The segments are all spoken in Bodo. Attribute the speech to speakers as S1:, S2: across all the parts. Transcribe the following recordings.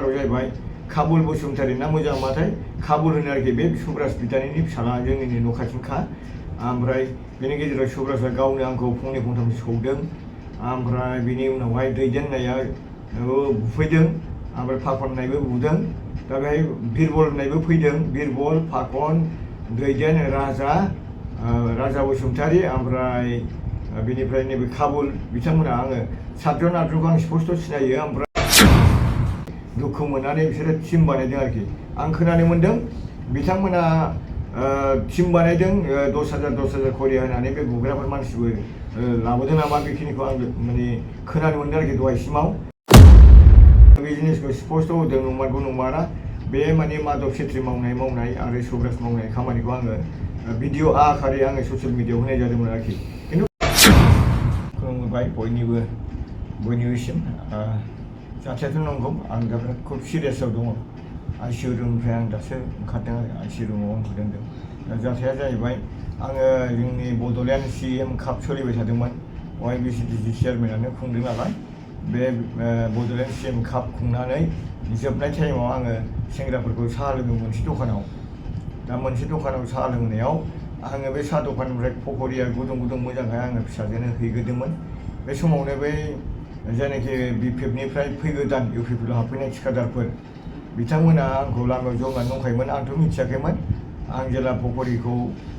S1: नाम्बाराव जाहैबाय काबुल बसुमतारी ना मोजां माथाय काबुल होनो आरोखि बे सुब्रास बिदानिनि फिसाला जोंनिनो न' खाथिनिखा ओमफ्राय बेनि गेजेराव सुब्रासा गावनो आंखौ फंनै फंथाम सौदों ओमफ्राय बेनि उनावहाय दैदेननाया बुफैदों ओमफ्राय फाखन होननायबो बुदों दा बेहाय बिरबल होननायबो फैदों बिरबल फाखन दैदेन राजा बसुमतारी ओमफ्राय बेनिफ्राय नैबे काबुल बिथांमोना आङो सातजन आठजनखौ आं स्पष्ट सिनायो ओमफ्राय दुखु मोननानै बिसोरो टिम बानायदों आरोखि आं खोनानो मोन्दों बिथांमोना टिम बानायदों 10,000 खरि होनानै बे बुग्राफोर मानसिबो लाबोदों नामा बेखिनिखौ आं माने खोनानो मोन्दों आरोखि दहायसिमाव बे जिनिसखौ स्पष्ट होदों नंमारगौ नंमारा बे माने माधव छेत्री मावनाय आरो सुब्रास मावनाय खामानिखौ आङो भिडिअ आकारै आङो ससियेल मिडियायाव होनाय जादोंमोन आरोखि खिन्थु खुलुमबाय बयनिबोसिम जाथायाथ' नंगौ आं दा बिराद खुब सिरियासआव दङ आइसिइउ रुमनिफ्राय आं दासो ओंखारदों आइसिइउ रुमाव उन्दुदों दा जाथाया जाहैबाय आङो जोंनि बड'लेण्ड CM काप सोलिबाय थादोंमोन OIBCTC चेयारमेनानो खुंदों नालाय बे बड'लेण्ड CM काप खुंनानै जोबनाय टाइमाव आङो सेंग्राफोरखौ साहा लोङो मोनसे दखानाव दा मोनसे दखानाव साहा लोंनायाव आङो बे साहा दखाननिफ्राय पकरिया गुदुं मोजांखाय आङो फिसाजोनो हैग्रोदोंमोन बे समावनो बै जायनाखि BPFनिफ्राय फैगोदान UPPआव हाबफैनाय थिखादारफोर बिथांमोना आंखौ लामायाव जनानै दंखायोमोन आंथ' मिथियाखैमोन आं जेला पकरिखौ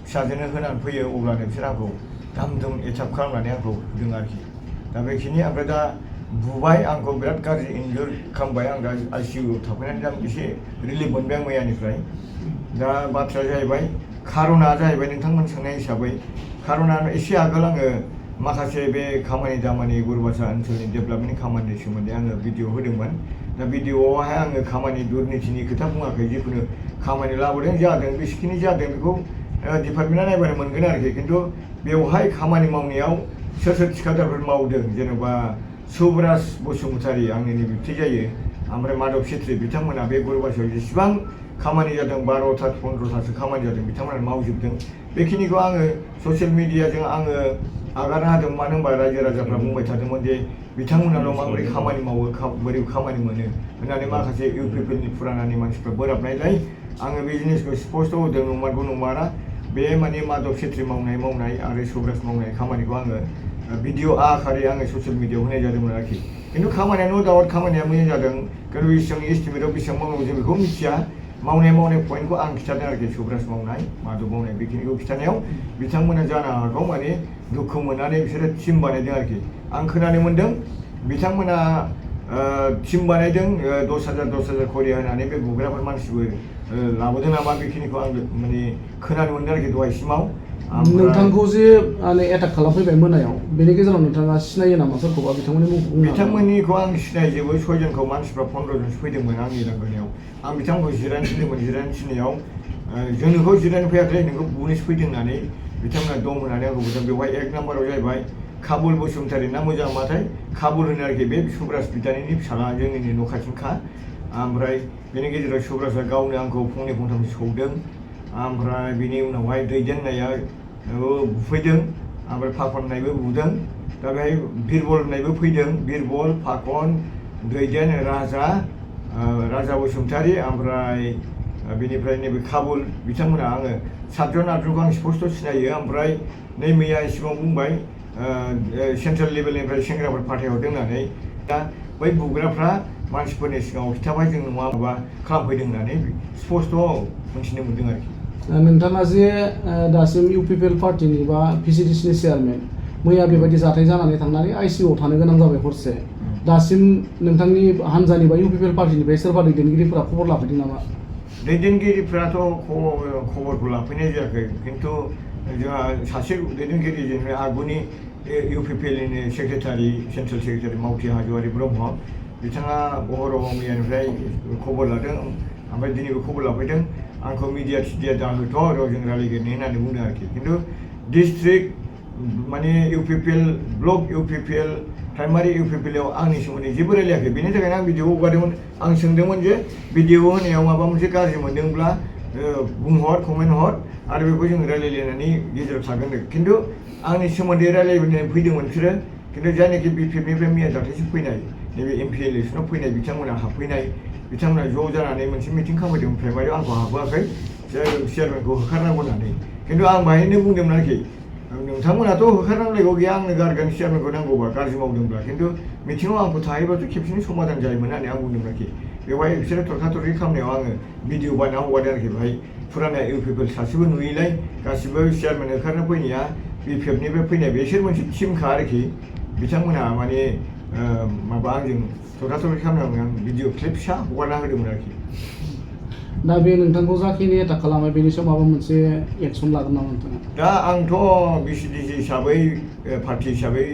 S1: फिसाजोनो होनानै फैयो अब्लानो बिसोर आंखौ दाम एटाक खालामनानै आंखौ होदों आरोखि दा बेखिनि ओमफ्राय दा बुबाय आंखौ बिराद गाज्रि इनजुर खालामबाय आं दा आइसिइउआव थाफैनानै दा एसे रिलिफ मोनबाय आं मैयानिफ्राय दा बाथ्राया जाहैबाय खारना जाहैबाय नोंथांमोन सोंनाय हिसाबै खारना एसे आगोल आङो माखासे बे खामानि दामानि गुरुबासा ओनसोलनि डेभेलपमेन्टनि खामानिनि सोमोन्दै आङो भिडिअ होदोंमोन दा भिडिअआवहाय आङो खामानि दुर्नितिनि खोथा बुङाखै जिखुनु खामानि लाबोदों जादों बेसेखिनि जादों बेखौ डिपार्टमेन्टआ नायबानो मोनगोन आरोखि खिन्थु बेवहाय खामानि मावनायाव सोर थिखादारफोर मावदों जेनेबा सुब्रास बसुमतारी आंनिनो बिबथै जायो ओमफ्राय माधव छेत्री बिथांमोना बे गुरुबासायाव जेसेबां खामानि जादों 12था 15थासो खामानि जादों बिथांमोना मावजोबदों बेखिनिखौ आङो ससियेल मिडियाजों आङो आगारनो हादों मानो होनबा रायजो राजाफ्रा बुंबाय थादोंमोन जे बिथांमोनाल' माबोरै खामानि मावो बोरै खामानि मोनो होननानै माखासे UPPनि फुरानानि मानसिफ्रा बोराबनायलाय आङो बे जिनिसखौ स्पष्ट होदों नंमारगौ नंमारा बे माने माधव छेत्री मावनाय आरो सुब्रास मावनाय खामानिखौ आङो भिडिअ आकारै आङो ससियेल मिडियायाव होनाय जादोंमोन आरोखि खिन्थु खामानिया नो दाउट खामानिया मोजां जादों खिन्थु बेसेबां एस्टिमेटआव बेसेबां मावनांगौ जों बेखौ मिथिया मावनाय पइन्टखौ आं खिथादों आरोखि सुब्रास मावनाय माधव मावनाय बेखिनिखौ खिथानायाव बिथांमोना जानो हागौ माने दुखु मोननानै बिसोरो टिम बानायदों आरोखि आं खोनानो मोन्दों बिथांमोना टिम बानायदों 10,000 खरि होनानै बे बुग्राफोर मानसिबो लाबोदों नामा बेखिनिखौ आं माने खोनानो मोन्दों आरोखि दहायसिमाव
S2: नोंथांखौ जे एटाक खालामफैबाय मोनायाव बेनि गेजेराव नोंथाङा सिनायो नामा सोरखौबा
S1: बिथांमोननिखौ आं सिनायजोबो 6 जनखौ मानसिफ्रा 15 जनसो फैदोंमोन आंनि लांगोनायाव आं बिथांमोनखौ जिरायनो थिनदोंमोन जिरायनो थिननायाव जोंनोखौ जिरायनो फैयाखै नोंखौ बुनोसो फैदों होननानै बिथांमोना दं होननानै आंखौ बुंदों बेवहाय 1 नाम्बाराव जाहैबाय काबुल बसुमतारी ना मोजां माथाय काबुल होनो आरोखि बे सुब्रास बिदानिनि फिसाला जोंनिनो न' खाथिनिखा ओमफ्राय बेनि गेजेराव सुब्रासा गावनो आंखौ फंनै फंथाम सौदों ओमफ्राय बेनि उनावहाय दैदेननाया बुफैदों ओमफ्राय फाखन होननायबो बुदों दा बेहाय बिरबल होननायबो फैदों बिरबल फाखन दैदेन राजा बसुमतारी ओमफ्राय बेनिफ्राय नैबे काबुल बिथांमोना आङो 7जन 8जनखौ आं स्पष्ट सिनायो ओमफ्राय नै मैया सिगाङाव बुंबाय सेन्ट्रेल लेभेलनिफ्राय सेंग्राफोर फाथायहरदों होननानै दा बै बुग्राफ्रा मानसिफोरनि सिगाङाव खिथाबाय जों माबा खालामफैदों होननानै स्पष्ट मोनथिनो मोन्दों आरोखि
S2: नोंथाङा जे दासिम UPPL पार्टिनि बा VCDCनि चेयारमेन मैया बेबायदि जाथाय जानानै थांनानै आइसिइउआव थानो गोनां जाबाय हरसे दासिम नोंथांनि हान्जानि बा UPPL पार्टिनिफ्राय सोरबा दैदेनगिरिफोरा खबर लाफैदों नामा
S1: दैदेनगिरिफ्राथ' खबरखौ लाफैनाय जायाखै खिन्थु जोंहा सासे दैदेनगिरि जेनेबा आगुनि UPPLनि सेक्रेटारि सेन्ट्रेल सेक्रेटारि मावथि हाज'वारि ब्रह्म बिथाङा बहराव मैयानिफ्राय खबर लादों ओमफ्राय दिनैबो खबर लाफैदों आंखौ मिडिया थिडिया दाहोथ' र' जों रायलायगोन होननानै बुंदों आरोखि खिन्थु डिस्ट्रिक्ट माने UPPL ब्लक UPPL प्राइमारि UPPLआव आंनि सोमोन्दै जेबो रायलायाखै बेनि थाखायनो आं भिडिअ हगारदोंमोन आं सोंदोंमोन जे भिडिअ होनायाव माबा मोनसे गाज्रि मोनदोंब्ला बुंहर कमेन्ट हर आरो बेखौ जों रायलायलायनानै गेजेराव थागोन खिन्थु आंनि सोमोन्दै रायलायनो फैदोंमोन बिसोरो खिन्थु जायनाखि BPFनिफ्राय मैया दाख्लैसो फैनाय नैबे एमपि इलेक्सनाव फैनाय बिथांमोना हाबफैनाय बिथांमोना ज' जानानै मोनसे मिटिं खालामदों प्राइमारियाव आंखौ हाबहोआखै चेयारमेनखौ होखारनांगौ होननानै खिन्थु आं बाहायनो बुंदोंमोन आरोखि नोंथांमोनाथ' होखारनांलायगौ गैया आंनो गारगोन चेयारमेनखौ नांगौबा गाज्रि मावदोंब्ला खिन्थु मिटिङाव आंखौ थाहैबाथ' खेबसेनो समाधान जायोमोन होननानै आं बुंदोंमोन आरोखि बेवहाय बिसोरो थरखा-थरखि खालामनायाव आङो भिडिअ बानायना हगारदों आरोखि बेवहाय फुराना इउपिपिएल सासेबो नुयैलाय गासिबो चेयारमेन होखारनो फैनाया बिपिएफनिफ्राय फैनाय बिसोर मोनसे टिमखा आरोखि बिथांमोनहा माने माबा आंजों थरखा-थरखि खालामनायाव आं भिडिअ क्लिप फिसा हगारना होदोंमोन आरोखि
S2: दा बे नोंथांखौ जाखिनि एटाक खालामबाय बेनि सायाव माबा मोनसे एक्सन लागोन नामा नोंथाङा
S1: दा आंथ' बिसिडिसि हिसाबै पार्टि हिसाबै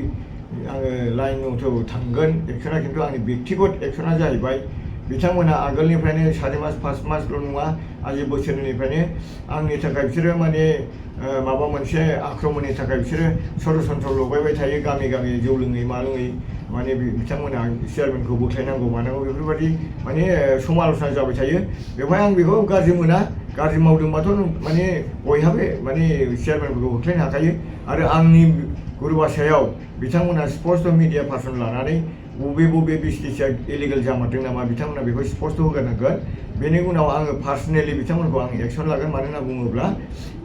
S1: आङो लाइनआवथ' थांगोन एक्सना खिन्थु आंनि बेक्तिगत एक्सना जाहैबाय बिथांमोना आगोलनिफ्रायनो 4 मास 5 मासल' नङा आजि बोसोरनिफ्रायनो आंनि थाखाय बिसोरो माने माबा मोनसे आक्रमणनि थाखाय बिसोरो षड्यन्त्र लगायबाय थायो गामि गामि जौ लोङै मा लोङै माने बिथांमोना चेयारमेनखौ बोख्लायनांगौ मानांगौ बेफोरबायदि माने समाल'सना जाबाय थायो बेवहाय आं बेखौ गाज्रि मोना गाज्रि मावदोंबाथ' माने बयहाबो माने चेयारमेनफोरखौ होख्लायनो हाखायो आरो आंनि गुरुबासायाव बिथांमोना स्पष्ट मिडिया पार्सन लानानै बबे बिसटिसिया इलिगेल जामारदों नामा बिथांमोना बेखौ स्पष्ट होगारनांगोन बेनि उनाव आङो पार्सनेलि बिथांमोनखौ आं एक्सन लागोन मानो होनना बुङोब्ला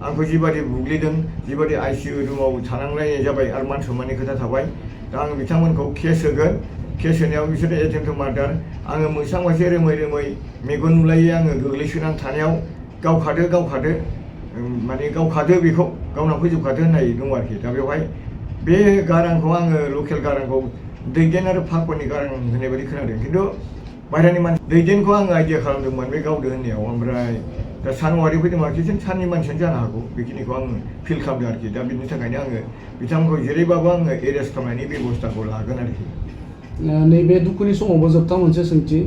S1: आंखौ जिबादि बुग्लिदों जिबादि आइसिइउ रुमाव थानांलायनाय जाबाय आरो मान सन्माननि खोथा थाबाय दा आङो बिथांमोनखौ केस होगोन केस होनायाव बिसोरो एटेम्प्ट टु मार्डार आङो मोसांबासे रोमै रोमै मेगन नुलायै आङो गोग्लैसोनानै थानायाव गावखादो माने गावखादो बेखौ गावना फोजोबखादो होननाय दङ आरोखि दा बेवहाय बे गारांखौ आङो लकेल गारांखौ दैदेन आरो फाखननि गारां होननाय बायदि खोनादों खिन्थु बाहेरानि मानसि दैदेनखौ आङो आइडिया खालामदोंमोन बे गावदो होननायाव ओमफ्राय दा सानवारि फैदों आरोखि जों साननि मानसियानो जानो हागौ बेखिनिखौ आं फिल खालामदों आरोखि दा बिनि थाखायनो आङो बिथांमोनखौ जेरैबाबो आङो एरेस्ट खालामनायनि बेब'स्थाखौ लागोन आरोखि
S2: नैबे दुखुनि समावबो जोबथा मोनसे सोंथि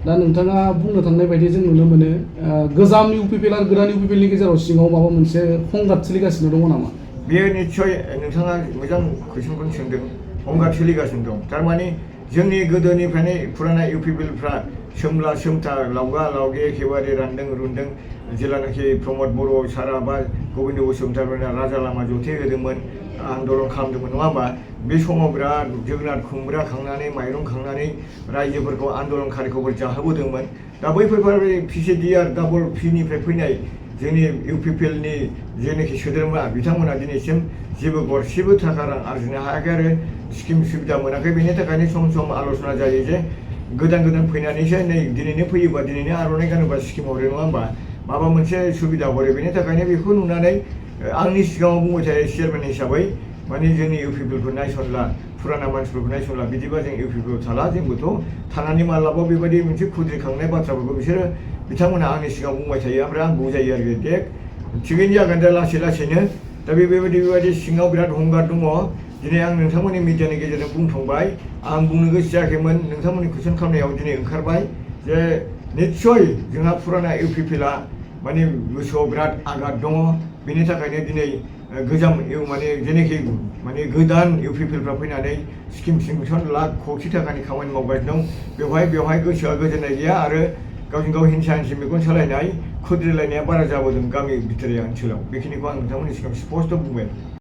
S2: दा नोंथाङा बुंनो थांनाय बायदि जों नुनो मोनो गोजाम इउपिपिएल आरो गोदान इउपिपिएलनि गेजेराव सिङाव माबा मोनसे संघात सोलिगासिनो दङ नामा
S1: बेयो निस्सय नोंथाङा मोजां कुइसनखौनो सोंदों संघात सोलिगासिनो दं थारमाने जोंनि गोदोनिफ्रायनो फुराना इउपिपिएलफ्रा सोमला सोमथा लावगा लावगे एखेबारे रानदों रुनदों जेलानाखि प्रमद बर' सारा बा गबिन्द बसुमतारिमोना राजा लामा जथे होदोंमोन आन्दलन खालामदोंमोन नङा होमबा बे समाव बिराद जोगोनार खुमब्रा खांनानै माइरं खांनानै रायजोफोरखौ आन्दलनकारिखौ जाहोबोदोंमोन दा बैफोर पिसिडि आरो डाबल पिनिफ्राय फैनाय जोंनि इउपिपिएलनि जेनाखि सोद्रोमा बिथांमोना दिनैसिम जेबो गरसेबो थाखा रां आरजिनो हायाखै आरो स्किम सुबिदा मोनाखै बेनि थाखायनो सम सम आल'सना जायो जे गोदान फैनानैसो नै दिनैनो फैयोबा दिनैनो आर'नाइ गानोबा स्किम हरो नङा होमबा माबा मोनसे सुबिदा हरो बेनि थाखायनो बेखौ नुनानै आंनि सिगाङाव बुंबाय थायो चेयारमेन हिसाबै माने जोंनि इउपिपिएलखौ नायसनला फुराना मानसिफोरखौ नायसनला बिदिबा जों इउपिपिएल थाला जोंबोथ' थानानै मालाबा बेबायदि मोनसे खुद्रिखांनाय बाथ्राफोरखौ बिसोरो बिथांमोना आंनि सिगाङाव बुंबाय थायो ओमफ्राय आं बुजायो आरोखि दे थिगैनो जागोन दा लासैनो दा बेबायदि सिङाव बिराद हंगार दङ दिनै आं नोंथांमोननि मिडियानि गेजेरजों बुंथांबाय आं बुंनो गोसो जायाखैमोन नोंथांमोननि कुइसन खालामनायाव दिनै ओंखारबाय जे निस्सय जोंहा फुराना इउपिपिएलआ माने गोसोआव बिराद आघात दङ बेनि थाखायनो दिनै गोजाम माने जेनाखि माने गोदान इउपिपिएलफ्रा फैनानै स्किम लाख कौटि थाखानि खामानि मावगासिनो दं बेवहाय गोसोआ गोजोननाय गैया आरो गावजों गाव हिंसा मेगन सालायनाय खुद्रिलायनाया बारा जाबोदों गामि बिथोरिया ओनसोलाव बेखिनिखौ आं नोंथांमोननि सिगाङाव स्पष्ट बुंबाय